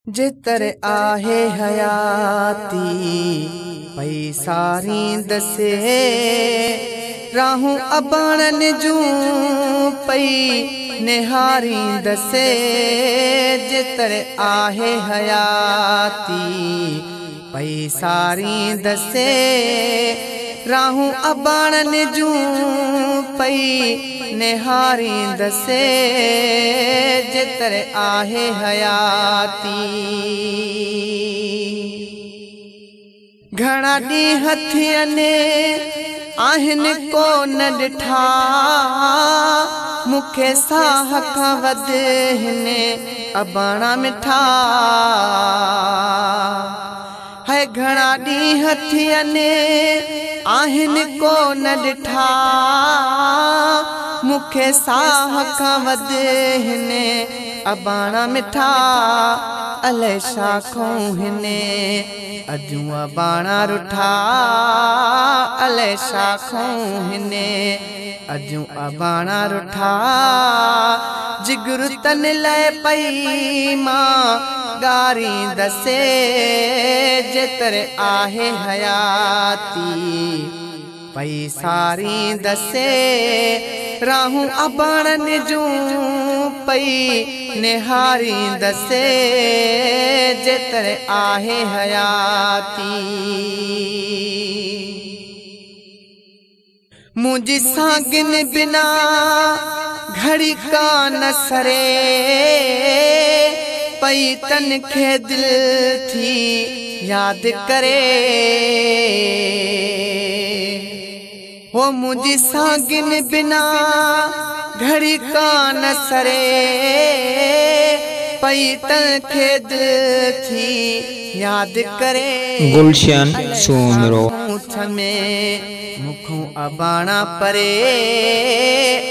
जितर आहे हयाती पई सारी दसे राहूं अबाणन जूं पई निहारी दसे। जितर आहे हयाती पई सारी दसे राहूं अबाणन जूं पई निहारी दसे। जितर आहे हयाती घणा ॾींहं हथियने आहिनि को न ॾिठा मूंखे साह खां वध हिन अबाणा मिठा। है घणा ॾींहं हथियने आहिनि को न ॾिठा मूंखे साह खां वध हिन अबाणा मिठा। अलाए छा खाऊं हिन अजूं अबाणा रुठा। अलाए छा खाऊं हिन अजूं अबाणा रुठा। जिगर तन लाइ पई मां ॻारी दसे। जितर आहे हयाती पई सारी दसे राहूं अबाणन जूं पई निहारी दसे। जितर आहे हयाती मुझी सागिन बिना घड़ी का न सरे पई तन खे दिल थी याद करे। वो मुझी सागिन बिना घड़ी का न सरे पई तन खे दिल थी याद करे। गुलशन सोमरो मुखों अबाणा परे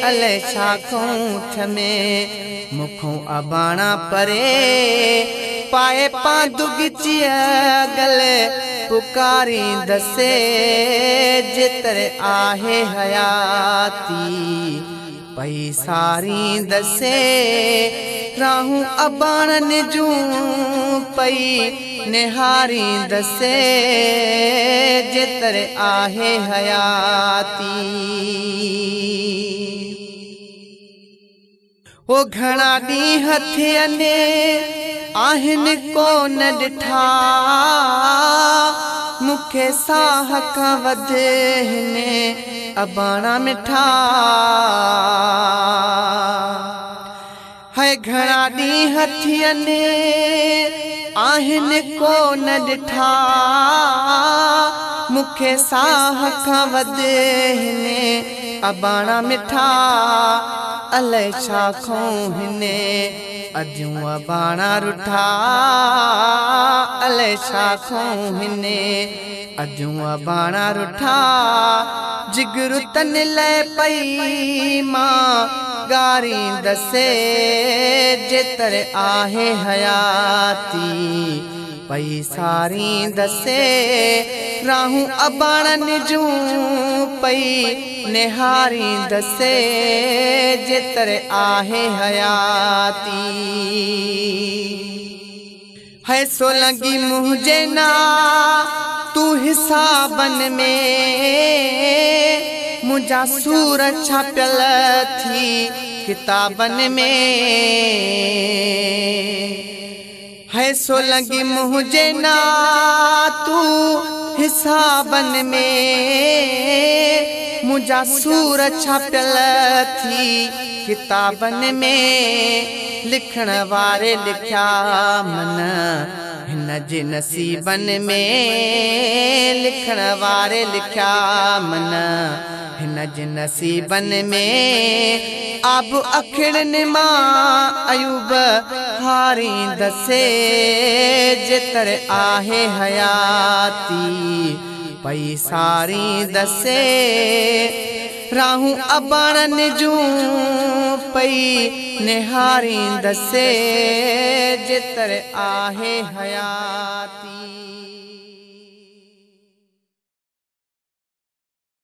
अलाए छा खाऊं में मुखों अबाणा परे। पाए पादुगिचिया गले पुकारी दसे। जितर आहे हयाती पई सारी दसे राहूं अबाणन जूं पई निहारी दसे। जितर आहे हयाती वो घणा ॾींहं हथियने आहिनि को न ॾिठा मूंखे साह खां वध हिन अबाणा मिठा। है घणा ॾींहं हथियने आहिनि को न ॾिठा मूंखे साह खां वध हिन अबाणा मिठा। अलाए छा खाऊं हिन अजूं अबाणा रुठा। अलाए छा खाऊं हिन अजूं अबाणा रुठा। जिगर तन लाइ पई मां ॻारी दसे। जितर आहे हयाती पई सारी दसे राहूं अबाणन जूं पई निहारी दसे। जितर आहे हयाती है सो लगी मुझे ना तू हिसाबन में मुझा सूर छापियल थी किताबन में। है सो लगी मुझे ना तू हिसाबन में मुझा सूर छापियल थी किताबन में। लिखण वारे लिखया मन हिन जे नसीबन में। लिखण वारे लिखया मन हिन जे नसीबन में। अब अखिड़न मां अयूब हारी दसे। जितर आहे हयाती पई सारी दसे राहूं अबाणन जूं पई निहारी दसे। जितर आहे हयाती।